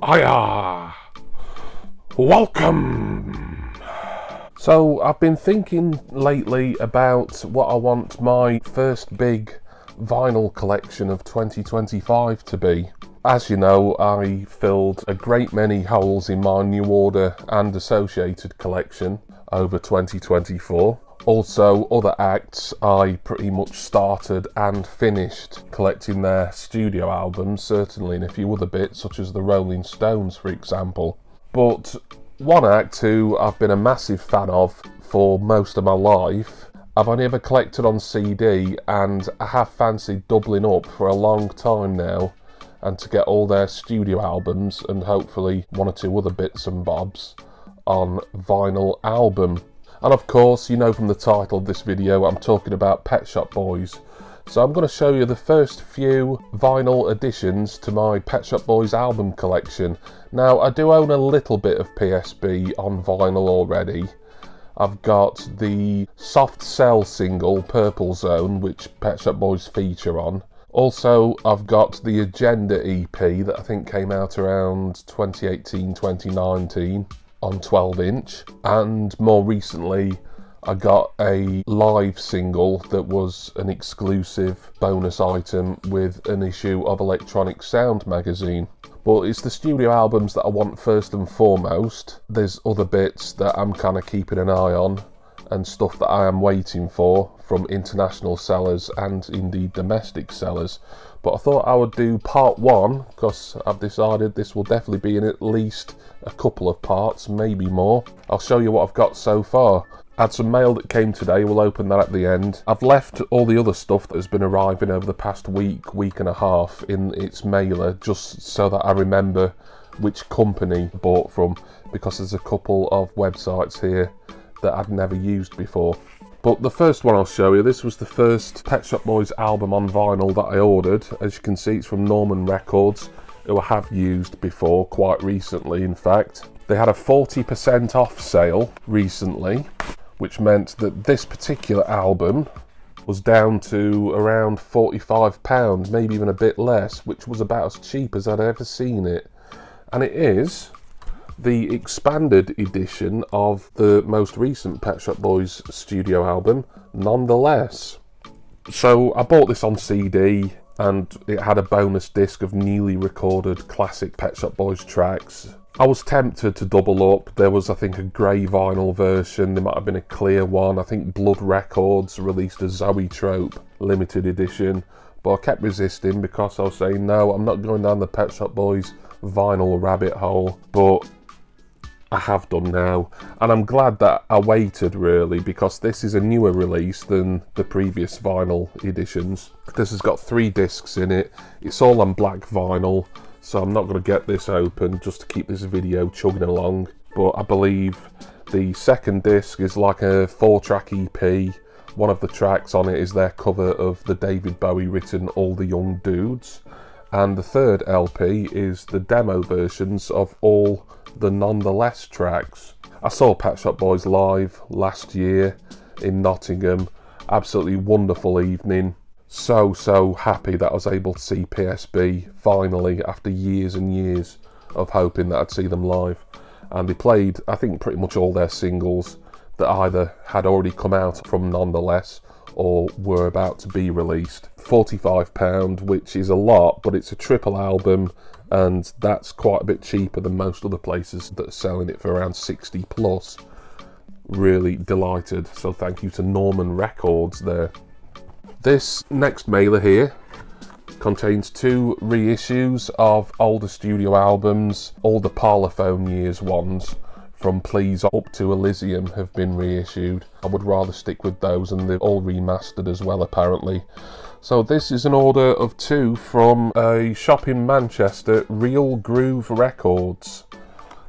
Hiya! Welcome! So I've been thinking lately about what I want my first big vinyl collection of 2025 to be. As you know, I filled a great many holes in my New Order and Associated collection over 2024. Also, other acts I pretty much started and finished collecting their studio albums, certainly in a few other bits, such as the Rolling Stones, for example. But one act who I've been a massive fan of for most of my life, I've only ever collected on CD, and I have fancied doubling up for a long time now, and to get all their studio albums and hopefully one or two other bits and bobs on vinyl album. And of course, you know from the title of this video, I'm talking about Pet Shop Boys. So I'm going to show you the first few vinyl additions to my Pet Shop Boys album collection. Now, I do own a little bit of PSB on vinyl already. I've got the Soft Cell single, Purple Zone, which Pet Shop Boys feature on. Also, I've got the Agenda EP that I think came out around 2018-2019. On 12-inch, and more recently I got a live single that was an exclusive bonus item with an issue of Electronic Sound magazine. But it's the studio albums that I want first and foremost. There's other bits that I'm kind of keeping an eye on and stuff that I am waiting for from international sellers and indeed domestic sellers. But I thought I would do part one, because I've decided this will definitely be in at least a couple of parts, maybe more. I'll show you what I've got so far. I had some mail that came today, we'll open that at the end. I've left all the other stuff that has been arriving over the past week and a half in its mailer, just so that I remember which company I bought from, because there's a couple of websites here that I've never used before. But the first one I'll show you, this was the first Pet Shop Boys album on vinyl that I ordered. As you can see, it's from Norman Records, who I have used before, quite recently in fact. They had a 40% off sale recently, which meant that this particular album was down to around £45, maybe even a bit less, which was about as cheap as I'd ever seen it. And it is the expanded edition of the most recent Pet Shop Boys studio album, Nonetheless. So I bought this on CD, and it had a bonus disc of newly recorded classic Pet Shop Boys tracks. I was tempted to double up. There was, I think, a grey vinyl version, there might have been a clear one. I think Blood Records released a Zoetrope limited edition, but I kept resisting because I was saying, no, I'm not going down the Pet Shop Boys vinyl rabbit hole. But I have done now, and I'm glad that I waited, really, because this is a newer release than the previous vinyl editions. This has got 3 discs in it. It's all on black vinyl, so I'm not going to get this open just to keep this video chugging along. But I believe the second disc is like a 4-track EP. One of the tracks on it is their cover of the David Bowie written All the Young Dudes, and the third LP is the demo versions of all the Nonetheless tracks. I saw Pet Shop Boys live last year in Nottingham. Absolutely wonderful evening. So happy that I was able to see PSB finally after years and years of hoping that I'd see them live. And they played, I think, pretty much all their singles that either had already come out from Nonetheless or were about to be released. £45, which is a lot, but it's a triple album, and that's quite a bit cheaper than most other places that are selling it for around 60 plus. Really delighted, so thank you to Norman Records there. This next mailer here contains 2 reissues of older studio albums. All the Parlophone years ones from Please up to Elysium have been reissued. I would rather stick with those, and they're all remastered as well apparently. So this is an order of 2 from a shop in Manchester, Real Groove Records.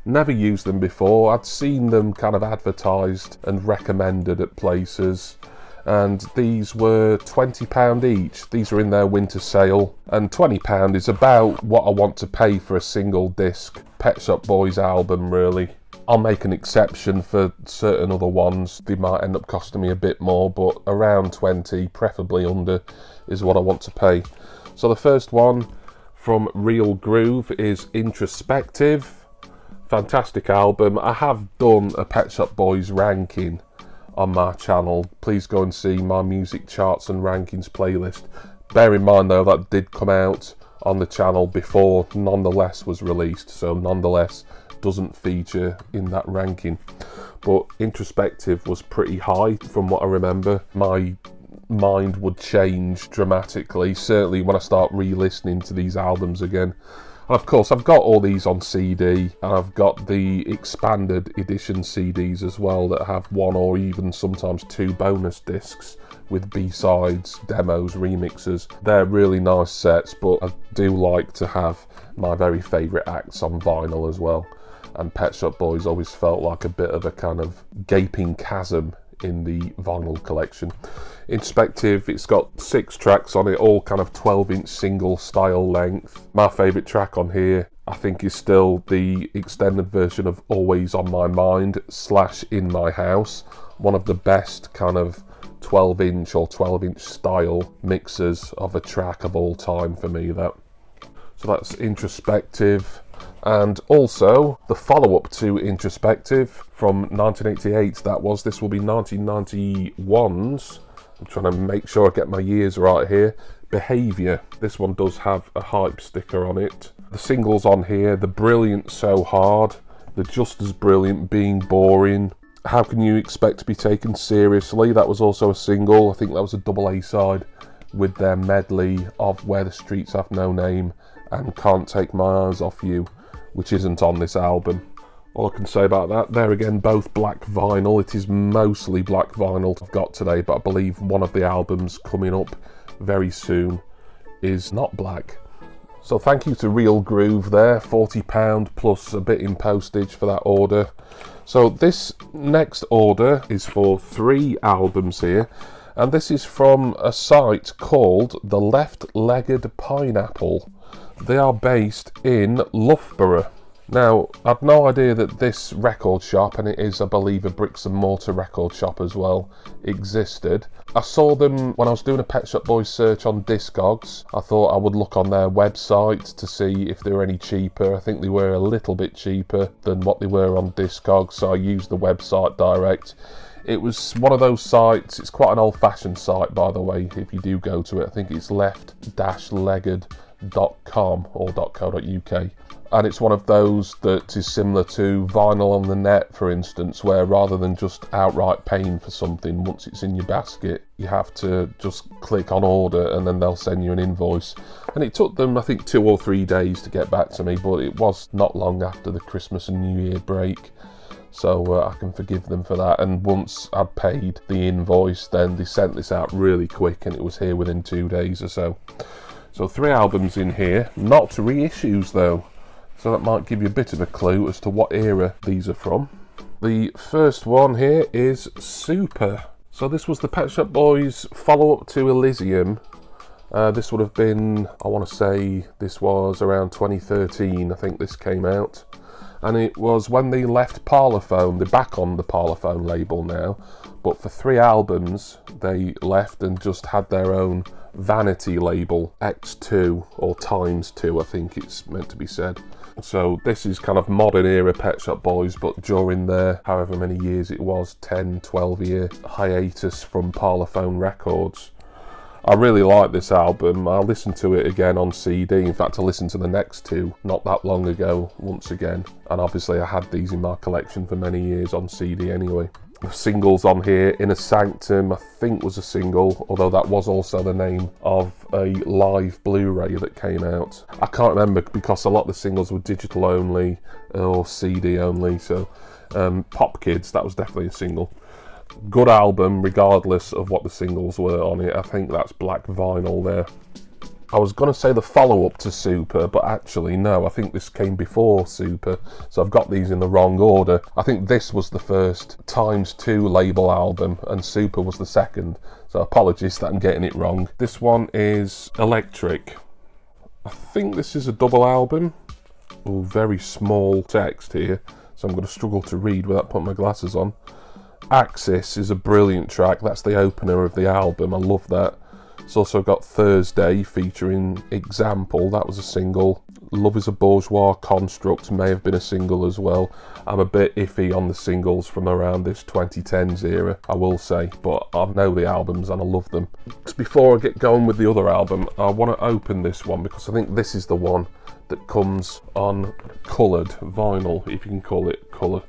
Never used them before. I'd seen them kind of advertised and recommended at places, and these were £20 each. These are in their winter sale, and £20 is about what I want to pay for a single disc Pet Shop Boys album, really. I'll make an exception for certain other ones. They might end up costing me a bit more, but around 20, preferably under, is what I want to pay. So the first one from Real Groove is Introspective. Fantastic album. I have done a Pet Shop Boys ranking on my channel. Please go and see my music charts and rankings playlist. Bear in mind though, that did come out on the channel before Nonetheless was released, so Nonetheless doesn't feature in that ranking. But Introspective was pretty high from what I remember. My mind would change dramatically, certainly when I start re-listening to these albums again. And of course I've got all these on CD, and I've got the expanded edition CDs as well that have one or even sometimes two bonus discs with B-sides, demos, remixes. They're really nice sets, but I do like to have my very favourite acts on vinyl as well. And Pet Shop Boys always felt like a bit of a kind of gaping chasm in the vinyl collection. Introspective, it's got 6 tracks on it, all kind of 12-inch single style length. My favourite track on here, I think, is still the extended version of Always on My Mind / In My House. One of the best kind of 12-inch or 12-inch style mixers of a track of all time for me, that. So that's Introspective. And also the follow-up to Introspective from 1988, that was. This will be 1991's. I'm trying to make sure I get my years right here. Behaviour. This one does have a hype sticker on it. The singles on here: The Brilliant So Hard, The Just As Brilliant Being Boring, How Can You Expect to Be Taken Seriously. That was also a single. I think that was a double A-side with their medley of Where the Streets Have No Name and Can't Take My Eyes Off You, which isn't on this album. All I can say about that, there again, both black vinyl. It is mostly black vinyl I've got today, but I believe one of the albums coming up very soon is not black. So thank you to Real Groove there, £40 plus a bit in postage for that order. So this next order is for 3 albums here, and this is from a site called The Left-Legged Pineapple. They are based in Loughborough. Now, I had no idea that this record shop, and it is, I believe, a bricks and mortar record shop as well, existed. I saw them when I was doing a Pet Shop Boys search on Discogs. I thought I would look on their website to see if they were any cheaper. I think they were a little bit cheaper than what they were on Discogs, so I used the website direct. It was one of those sites. It's quite an old-fashioned site, by the way, if you do go to it. I think it's left-legged.com or .co.uk. And it's one of those that is similar to Vinyl on the Net, for instance, where rather than just outright paying for something once it's in your basket, you have to just click on order and then they'll send you an invoice. And it took them, I think, 2 or 3 days to get back to me, but it was not long after the Christmas and New Year break. So I can forgive them for that. And once I'd paid the invoice, then they sent this out really quick and it was here within 2 days or so. So 3 albums in here, not reissues though. So that might give you a bit of a clue as to what era these are from. The first one here is Super. So this was the Pet Shop Boys follow-up to Elysium. This would have been, I want to say, this was around 2013, I think this came out. And it was when they left Parlophone. They're back on the Parlophone label now, but for 3 albums they left and just had their own vanity label, X2 or Times 2, I think it's meant to be said. So this is kind of modern era Pet Shop Boys, but during their however many years it was, 10, 12 year hiatus from Parlophone Records. I really like this album. I listened to it again on CD. In fact, I listened to the next 2 not that long ago once again. And obviously I had these in my collection for many years on CD anyway. The singles on here, Inner Sanctum, I think was a single, although that was also the name of a live Blu-ray that came out. I can't remember because a lot of the singles were digital only or CD only, so Pop Kids, that was definitely a single. Good album regardless of what the singles were on it. I think that's black vinyl there. I was going to say the follow-up to Super, but actually no, I think this came before Super, so I've got these in the wrong order. I think this was the first Times 2 label album and Super was the second, so apologies that I'm getting it wrong. This one is Electric. I think this is a double album. Oh, very small text here, so I'm going to struggle to read without putting my glasses on. Axis is a brilliant track. That's the opener of the album. I love that. It's also got Thursday featuring Example, that was a single. Love is a Bourgeois Construct may have been a single as well. I'm a bit iffy on the singles from around this 2010s era, I will say, but I know the albums and I love them. Just before I get going with the other album, I want to open this one because I think this is the one that comes on coloured vinyl, if you can call it colour.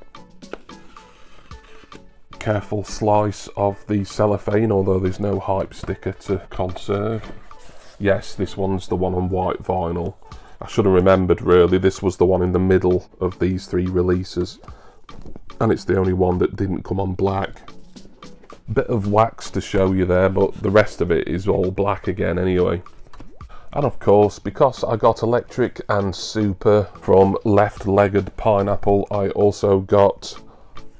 Careful slice of the cellophane, although there's no hype sticker to conserve. Yes, this one's the one on white vinyl. I should have remembered really, this was the one in the middle of these three releases, and it's the only one that didn't come on black. Bit of wax to show you there, but the rest of it is all black again anyway. And of course, because I got Electric and Super from Left Legged Pineapple, I also got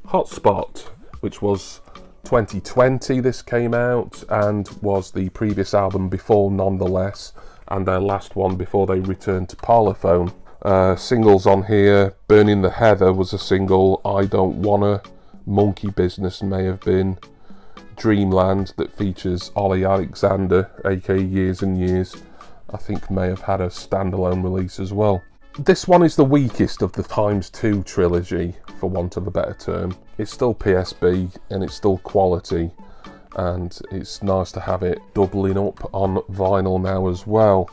Hotspot, which was 2020 this came out, and was the previous album before Nonetheless, and their last one before they returned to Parlophone. Singles on here, Burning the Heather was a single, I Don't Wanna, Monkey Business may have been, Dreamland that features Ollie Alexander, aka Years and Years, I think may have had a standalone release as well. This one is the weakest of the ×2 trilogy, for want of a better term. It's still PSB and it's still quality, and it's nice to have it doubling up on vinyl now as well.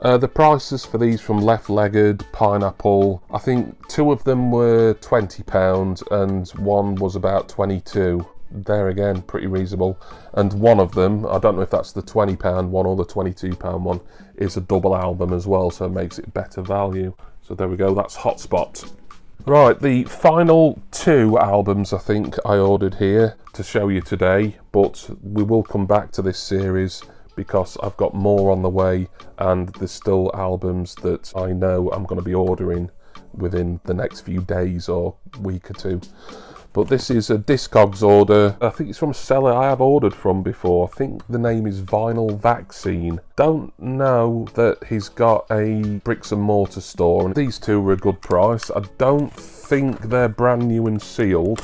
The prices for these from Left Legged, Pineapple, I think two of them were £20 and one was about 22. There again, pretty reasonable. And one of them, I don't know if that's the £20 one or the £22 one, is a double album as well, so it makes it better value. So there we go, that's Hotspot. Right, the final two albums I think I ordered here to show you today, but we will come back to this series because I've got more on the way, and there's still albums that I know I'm going to be ordering within the next few days or week or two. But this is a Discogs order. I think it's from a seller I have ordered from before. I think the name is Vinyl Vaccine. Don't know that he's got a bricks and mortar store, and these two were a good price. I don't think they're brand new and sealed,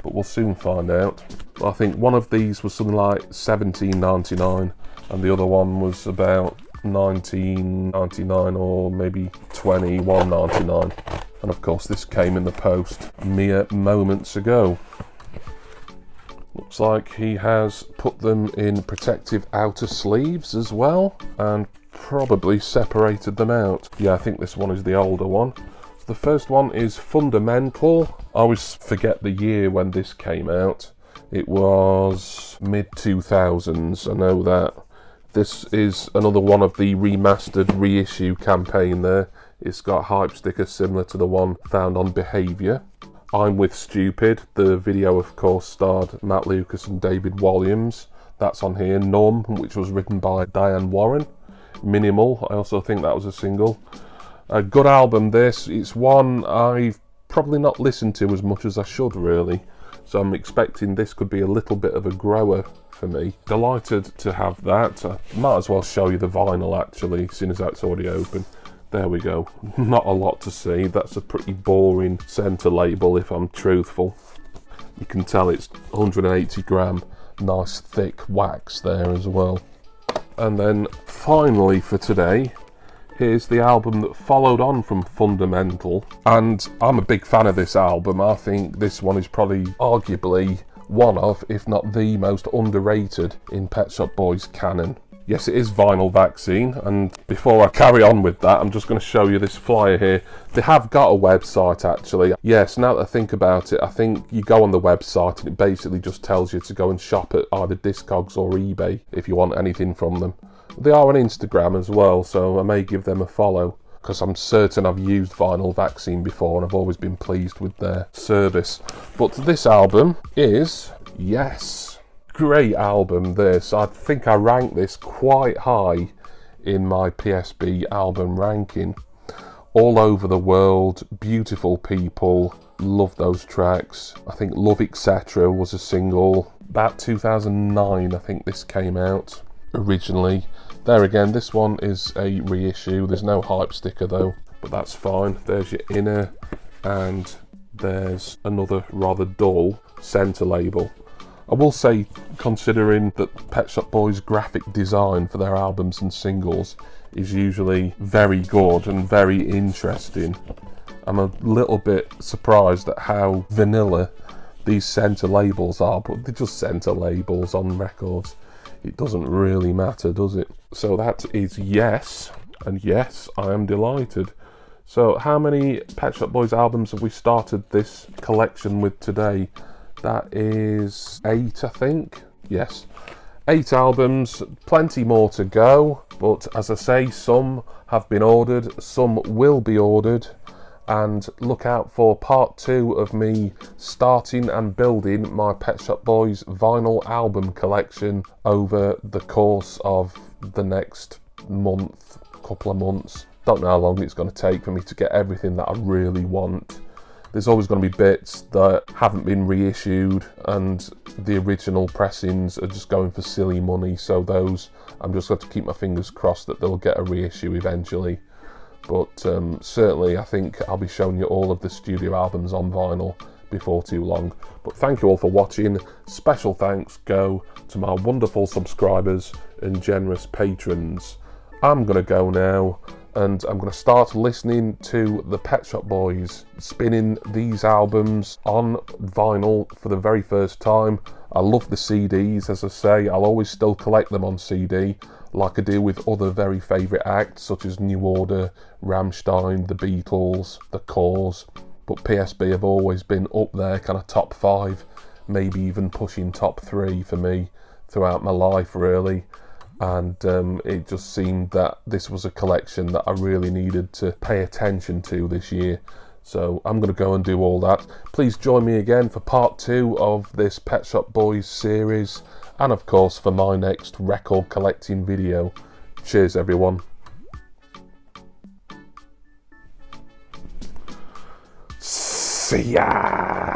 but we'll soon find out. I think one of these was something like $17.99 and the other one was about $19.99 or maybe $21.99. And of course this came in the post mere moments ago. Looks like he has put them in protective outer sleeves as well, and probably separated them out. Yeah, I think this one is the older one. So the first one is Fundamental. I always forget the year when this came out. It was mid-2000s, I know that. This is another one of the remastered reissue campaign there. It's got a hype sticker similar to the one found on Behaviour. I'm With Stupid, the video of course starred Matt Lucas and David Williams. That's on here. Numb, which was written by Diane Warren. Minimal, I also think that was a single. A good album this. It's one I've probably not listened to as much as I should really. So I'm expecting this could be a little bit of a grower for me. Delighted to have that. I might as well show you the vinyl actually, seeing as that's already open. There we go. Not a lot to see. That's a pretty boring centre label if I'm truthful. You can tell it's 180 gram, nice thick wax there as well. And then finally for today, here's the album that followed on from Fundamental. And I'm a big fan of this album. I think this one is probably arguably one of, if not the most underrated in Pet Shop Boys canon. Yes, it is Vinyl Vaccine, and before I carry on with that, I'm just going to show you this flyer here. They have got a website actually. Yes, now that I think about it, I think you go on the website and it basically just tells you to go and shop at either Discogs or eBay if you want anything from them. They are on Instagram as well, so I may give them a follow, because I'm certain I've used Vinyl Vaccine before and I've always been pleased with their service. But this album is, yes, great album this. I think I ranked this quite high in my PSB album ranking. All over the world, beautiful people, love those tracks. I think Love Etc. was a single. About 2009 I think this came out originally. There again, this one is a reissue. There's no hype sticker though, but that's fine. There's your inner, and there's another rather dull centre label. I will say, considering that Pet Shop Boys' graphic design for their albums and singles is usually very good and very interesting, I'm a little bit surprised at how vanilla these centre labels are, but they're just centre labels on records. It doesn't really matter, does it? So that is yes, and yes, I am delighted. So how many Pet Shop Boys albums have we started this collection with today? That is 8, I think. Yes, 8 albums, plenty more to go, but as I say, some have been ordered, some will be ordered, and look out for part 2 of me starting and building my Pet Shop Boys vinyl album collection over the course of the next month, couple of months. Don't know how long it's going to take for me to get everything that I really want. There's always going to be bits that haven't been reissued, and the original pressings are just going for silly money, so those I'm just going to keep my fingers crossed that they'll get a reissue eventually. But certainly I think I'll be showing you all of the studio albums on vinyl before too long. But thank you all for watching. Special thanks go to my wonderful subscribers and generous patrons. I'm going to go now, and I'm going to start listening to the Pet Shop Boys, spinning these albums on vinyl for the very first time. I love the CDs, as I say. I'll always still collect them on CD, like I do with other very favourite acts such as New Order, Rammstein, The Beatles, The Corrs. But PSB have always been up there, kind of top 5, maybe even pushing top 3 for me throughout my life, really. And it just seemed that this was a collection that I really needed to pay attention to this year. So I'm going to go and do all that. Please join me again for part 2 of this Pet Shop Boys series, and of course for my next record collecting video. Cheers everyone. See ya!